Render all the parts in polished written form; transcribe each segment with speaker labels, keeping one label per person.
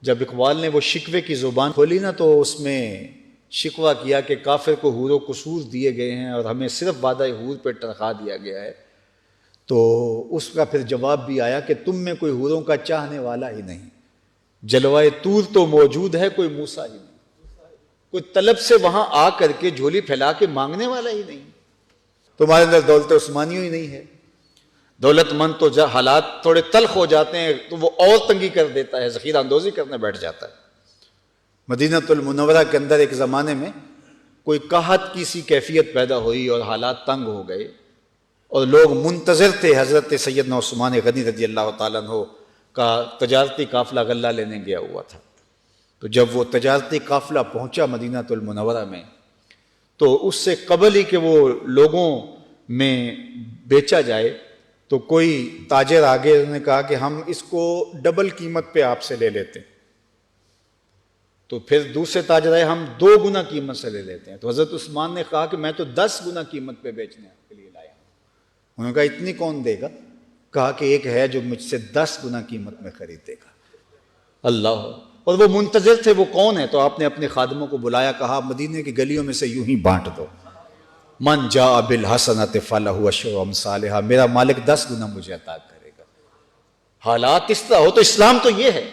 Speaker 1: جب اقبال نے وہ شکوے کی زبان کھولی نا تو اس میں شکوہ کیا کہ کافر کو حور و قصور دیے گئے ہیں اور ہمیں صرف وعدہ حور پہ تنخواہ دیا گیا ہے. تو اس کا پھر جواب بھی آیا کہ تم میں کوئی حوروں کا چاہنے والا ہی نہیں، جلوائے طور تو موجود ہے کوئی موسیٰ ہی نہیں، کوئی طلب سے وہاں آ کر کے جھولی پھیلا کے مانگنے والا ہی نہیں. تمہارے اندر دولت عثمانیوں ہی نہیں ہے. دولت مند تو جب حالات تھوڑے تلخ ہو جاتے ہیں تو وہ اور تنگی کر دیتا ہے، ذخیرہ اندوزی کرنے بیٹھ جاتا ہے. مدینہ المنورہ کے اندر ایک زمانے میں کوئی قحط کی سی کیفیت پیدا ہوئی اور حالات تنگ ہو گئے اور لوگ منتظر تھے. حضرت سیدنا عثمان غنی رضی اللہ تعالیٰ عنہ کا تجارتی قافلہ غلہ لینے گیا ہوا تھا. تو جب وہ تجارتی قافلہ پہنچا مدینہ المنورہ میں تو اس سے قبل ہی کہ وہ لوگوں میں بیچا جائے تو کوئی تاجر آگے نے کہا کہ ہم اس کو ڈبل قیمت پہ آپ سے لے لیتے ہیں. تو پھر دوسرے تاجر آئے، ہم 2 گنا قیمت سے لے لیتے ہیں. تو حضرت عثمان نے کہا کہ میں تو 10 گنا قیمت پہ بیچنے کے لیے لایا ہوں. انہوں نے کہا اتنی کون دے گا؟ کہا کہ ایک ہے جو مجھ سے 10 گنا قیمت میں خریدے گا. اللہ! اور وہ منتظر تھے، وہ کون ہے؟ تو آپ نے اپنے خادموں کو بلایا، کہا مدینے کی گلیوں میں سے یوں ہی بانٹ دو، من جاء بالحسنۃ فلہ عشر امثالھا، میرا مالک 10 گنا مجھے عطا کرے گا. حالات اس طرح ہو تو اسلام تو یہ ہے.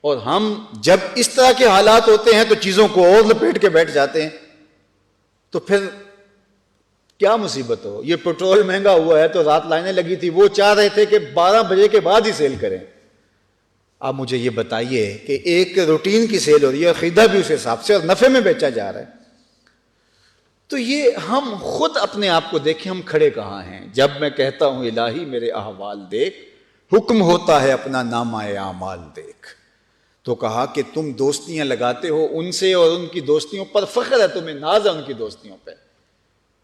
Speaker 1: اور ہم جب اس طرح کے حالات ہوتے ہیں تو چیزوں کو اور لپیٹ کے بیٹھ جاتے ہیں. تو پھر کیا مصیبت ہو. یہ پیٹرول مہنگا ہوا ہے تو رات لائنیں لگی تھی، وہ چاہ رہے تھے کہ 12 بجے کے بعد ہی سیل کریں. آپ مجھے یہ بتائیے کہ ایک روٹین کی سیل ہو رہی ہے اور خریدا بھی اس حساب سے اور نفع میں بیچا جا رہا ہے. تو یہ ہم خود اپنے آپ کو دیکھیں، ہم کھڑے کہاں ہیں. جب میں کہتا ہوں الہی میرے احوال دیکھ، حکم ہوتا ہے اپنا نامہ اعمال دیکھ. تو کہا کہ تم دوستیاں لگاتے ہو ان سے اور ان کی دوستیوں پر فخر ہے، تمہیں ناز ہے ان کی دوستیوں پہ.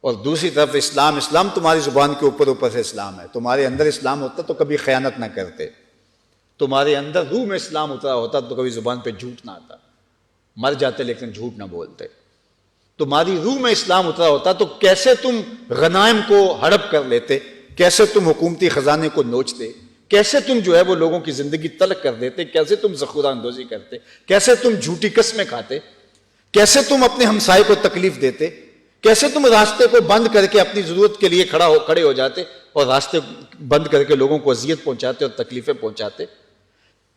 Speaker 1: اور دوسری طرف اسلام تمہاری زبان کے اوپر سے اسلام ہے. تمہارے اندر اسلام ہوتا تو کبھی خیانت نہ کرتے. تمہارے اندر روح میں اسلام اترا ہوتا تو کبھی زبان پہ جھوٹ نہ آتا، مر جاتے لیکن جھوٹ نہ بولتے. تمہاری روح میں اسلام اترا ہوتا تو کیسے تم غنائم کو ہڑپ کر لیتے، کیسے تم حکومتی خزانے کو نوچتے، کیسے تم جو ہے وہ لوگوں کی زندگی تلخ کر دیتے، کیسے تم ذخیرہ اندوزی کرتے، کیسے تم جھوٹی قسمیں کھاتے، کیسے تم اپنے ہمسائے کو تکلیف دیتے، کیسے تم راستے کو بند کر کے اپنی ضرورت کے لیے کھڑے ہو جاتے اور راستے بند کر کے لوگوں کو اذیت پہنچاتے اور تکلیفیں پہنچاتے.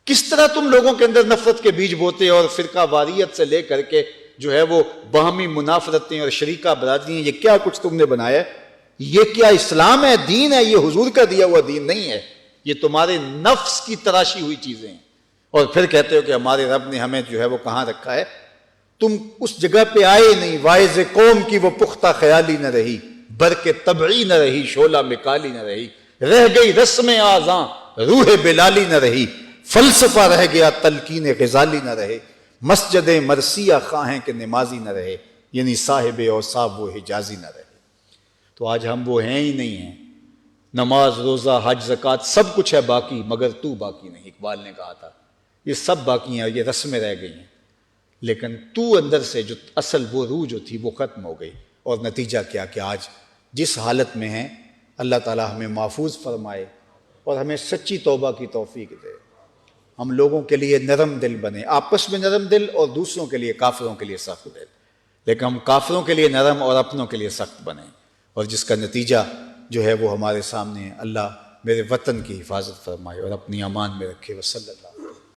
Speaker 1: کس طرح تم لوگوں کے اندر نفرت کے بیج بوتے اور فرقہ واریت سے لے کر کے جو ہے وہ باہمی منافرتیں اور شریکہ برادریاں، یہ کیا کچھ تم نے بنایا ہے. یہ کیا اسلام ہے، دین ہے؟ یہ حضور کا دیا ہوا دین نہیں ہے. یہ تمہارے نفس کی تراشی ہوئی چیزیں ہیں. اور پھر کہتے ہو کہ ہمارے رب نے ہمیں جو ہے وہ کہاں رکھا ہے. تم اس جگہ پہ آئے نہیں. واعظ قوم کی وہ پختہ خیالی نہ رہی، برق طبعی نہ رہی، شعلہ مکالی نہ رہی، رہ گئی رسم آزاں روح بلالی نہ رہی، فلسفہ رہ گیا تلقین غزالی نہ رہے، مسجد مرثیہ خواہیں کہ نمازی نہ رہے، یعنی صاحب اوصاف وہ حجازی نہ رہے. تو آج ہم وہ ہیں ہی نہیں ہیں. نماز، روزہ، حج، زکوٰۃ سب کچھ ہے باقی، مگر تو باقی نہیں. اقبال نے کہا تھا یہ سب باقی ہیں، یہ رسمیں رہ گئی ہیں، لیکن تو اندر سے جو اصل وہ روح جو تھی وہ ختم ہو گئی. اور نتیجہ کیا کہ آج جس حالت میں ہیں، اللہ تعالی ہمیں محفوظ فرمائے اور ہمیں سچی توبہ کی توفیق دے. ہم لوگوں کے لیے نرم دل بنے، آپس میں نرم دل اور دوسروں کے لیے، کافروں کے لیے سخت دل. لیکن ہم کافروں کے لیے نرم اور اپنوں کے لیے سخت بنیں، اور جس کا نتیجہ جو ہے وہ ہمارے سامنے ہے. اللہ میرے وطن کی حفاظت فرمائے اور اپنی امان میں رکھے. وصلی اللہ